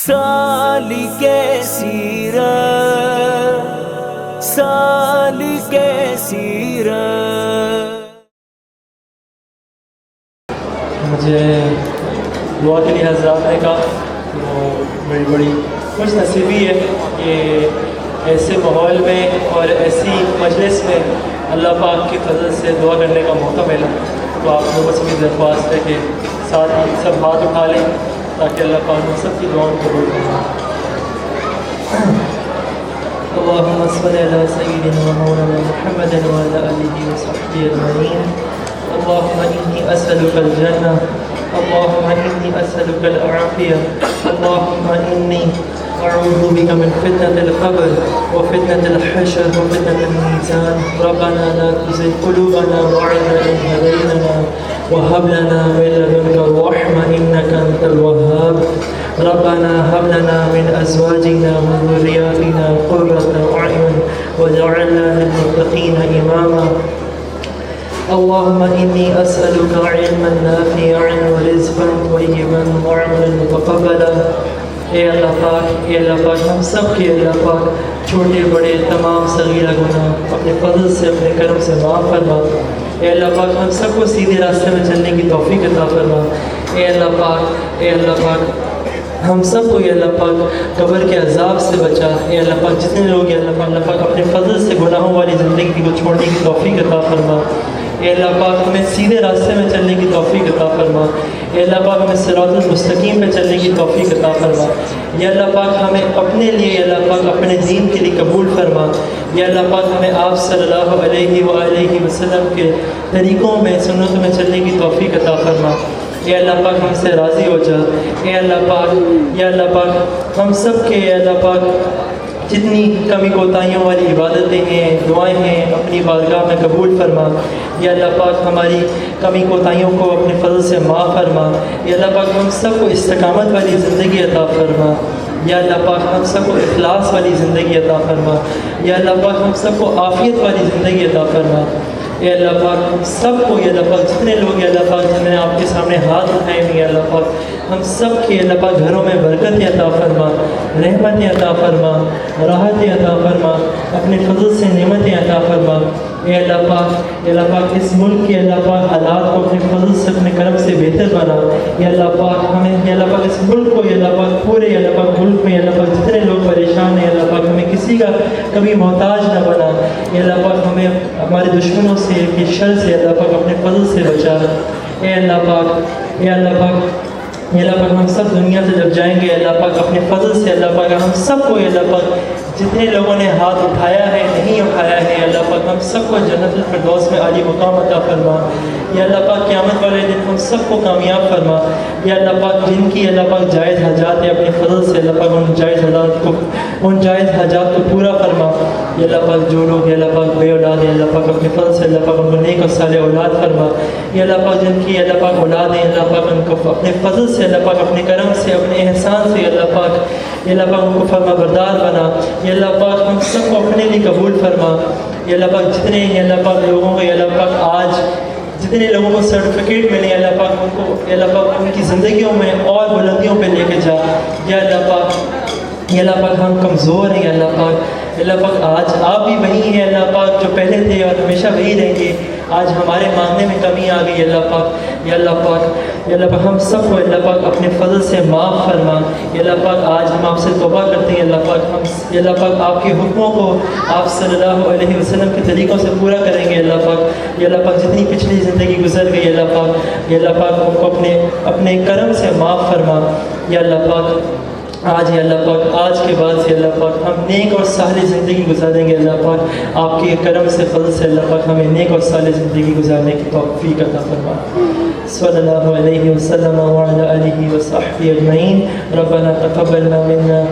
سالک سیرت، سالک سیرت۔ مجھے دعا کے لیے حضرات نے کہا وہ بڑی بڑی خوش نصیبی ہے کہ ایسے ماحول میں اور ایسی مجلس میں اللہ پاک کی فضل سے دعا کرنے کا موقع ملا۔ تو آپ لوگوں سے بھی درخواست ہے کہ ساتھ ہی سب ہاتھ اٹھا لیں تاکہ اللہ پاک ہم سب کی دعاؤں کو قبول کریں۔ اللهم صل على سيدنا ومولانا محمد وعلى آله وصحبه أجمعين۔ اللهم إني أسألك الجنة، اللهم إني أسألك العافية، اللهم إني أعوذ بك من فتنة القبر وفتنة الحشر وفتنة الميزان۔ ربنا لا تزغ قلوبنا بعد إذ هديتنا وهب لنا من لدنك الرحمة إنك أنت الوهاب۔ ربنا هب لنا من أزواجنا وذرياتنا قرة أعين واجعلنا للمتقين إماما۔ اللهم إني أسألك علما نافعا ورزقا طيبا وعملا متقبلا۔ اے اللہ پاک ہم سب کے اللہ پاک چھوٹے بڑے تمام صغیرہ گناہ اپنے فضل سے اپنے کرم سے معاف فرما۔ اے اللہ پاک ہم سب کو سیدھے راستے میں چلنے کی توفیق عطا فرما۔ اے اللہ پاک ہم سب کو یہ اللہ پاک قبر کے عذاب سے بچا۔ اے اللہ پاک جتنے لوگ اللہ پاک اپنے فضل سے گناہوں والی زندگی کو چھوڑنے کی توفیق عطا فرما۔ اے اللہ پاک ہمیں سیدھے راستے میں چلنے کی توفیق عطا فرما۔ اے اللہ پاک ہمیں صراط المستقیم پہ چلنے کی توفیق عطا فرما۔ یا اللہ پاک ہمیں اپنے لیے یا اللہ پاک اپنے دین کے لیے قبول فرما۔ یا اللہ پاک ہمیں آپ صلی اللہ علیہ وآلہ وسلم کے طریقوں میں سنتوں میں چلنے کی توفیق عطا فرما۔ اے اللہ پاک ہم سے راضی ہو جا۔ اے اللہ پاک یا اللہ پاک ہم سب کے اے اللہ پاک جتنی کمی کوتاہیوں والی عبادتیں ہیں دعائیں ہیں اپنی بارگاہ میں قبول فرما۔ یا اللہ پاک ہماری کمی کوتاہیوں کو اپنے فضل سے معاف فرما۔ یا اللہ پاک ہم سب کو استقامت والی زندگی عطا فرما۔ یا اللہ پاک ہم سب کو اخلاص والی زندگی عطا فرما۔ یا اللہ پاک ہم سب کو عافیت والی زندگی عطا فرما۔ اے اللہ پاک ہم سب کو یا اللہ پاک جتنے لوگ یا اللہ پاک جنہوں نے آپ کے سامنے ہاتھ اٹھائے ہوئے اللہ پاک ہم سب کے اللہ پاک گھروں میں برکت عطا فرما، رحمت عطا فرما، راحت عطا فرما، اپنے فضل سے نعمت عطا فرما۔ اے اللہ پاک اس ملک کے اللہ پاک حالات کو اپنے فضل سے اپنے کرم سے بہتر بنا۔ یا اللہ پاک ہمیں یا اللہ پاک اس ملک کو یا اللہ پاک پورے یا اللہ پاک ملک میں یا اللہ پاک جتنے لوگ پریشان ہیں اللہ پاک ہمیں کسی کا کبھی محتاج نہ بنا۔ یا اللہ پاک ہمیں ہمارے دشمنوں سے کے شر سے اللہ پاک اپنے فضل سے بچا۔ اے اللہ پاک ہم سب دنیا سے جب جائیں گے اللہ پاک اپنے فضل سے اللہ پاک ہم سب کو اللہ پاک جتنے لوگوں نے ہاتھ اٹھایا ہے نہیں اٹھایا ہے اللہ پاک ہم سب کو جنت الفردوس میں عالی مقام عطا فرما۔ یا اللہ پاک قیامت والے دن ہم سب کو کامیاب فرما۔ یا اللہ پاک جن کی اللہ پاک جائز حاجات ہے اپنے فضل سے اللہ پاک ان جائز حاجات کو پورا فرما۔ یا اللہ پاک جو لوگ اللہ پاک بے اولاد ہیں اللہ پاک اپنے فضل سے اللہ پاک ان کو نیک اور صالح اولاد فرما۔ یا اللہ پاک جن کی اللہ پاک اولاد ہیں اللہ پاک ان کو اپنے فضل سے اللہ پاک اپنے کرم سے اپنے احسان سے اللہ پاک ان کو فرما بردار بنا۔ یا اللہ پاک ہم سب کو اپنے لیے قبول فرما۔ یا اللہ پاک جتنے اللہ پاک لوگوں کو اللہ پاک آج جتنے لوگوں کو سرٹیفکیٹ ملے اللہ پاک ان کو اللہ پاک ان کی زندگیوں میں اور بلندیوں پہ لے کے جا۔ یا اللہ پاک ہم کمزور ہیں اللہ پاک آج آپ بھی وہی ہیں اللہ پاک جو پہلے تھے اور ہمیشہ وہی رہیں گے۔ آج ہمارے مانگنے میں کمی آ گئی اللہ پاک ہم سب کو اللہ پاک اپنے فضل سے معاف فرما۔ اللہ پاک آج ہم آپ سے توبہ کرتے ہیں اللہ پاک آپ کے حکموں کو آپ صلی اللہ علیہ وسلم کے طریقوں سے پورا کریں گے اللہ پاک جتنی پچھلی زندگی گزر گئی اللہ پاک ان کو اپنے کرم سے معاف فرما۔ یا اللہ پاک آج کے بعد سے اللہ پاک ہم نیک اور صالح زندگی گزاریں گے اللہ پاک آپ کے کرم سے فضل سے اللہ پاک ہمیں نیک اور صالح زندگی گزارنے کی توفیق عطا فرما۔ صلی اللہ علیہ وسلم وعلی آلہ وصحبہ اجمعین۔ ربنا تقبل منا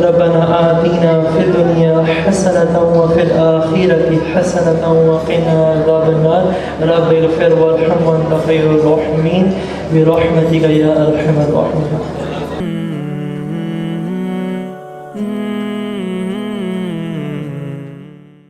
ربنا آتنا فی الدنیا حسنة وفی الآخرة حسنة وقنا عذاب النار۔ رب اغفر وارحم وانت خیر الراحمین برحمتک یا ارحم الراحمین۔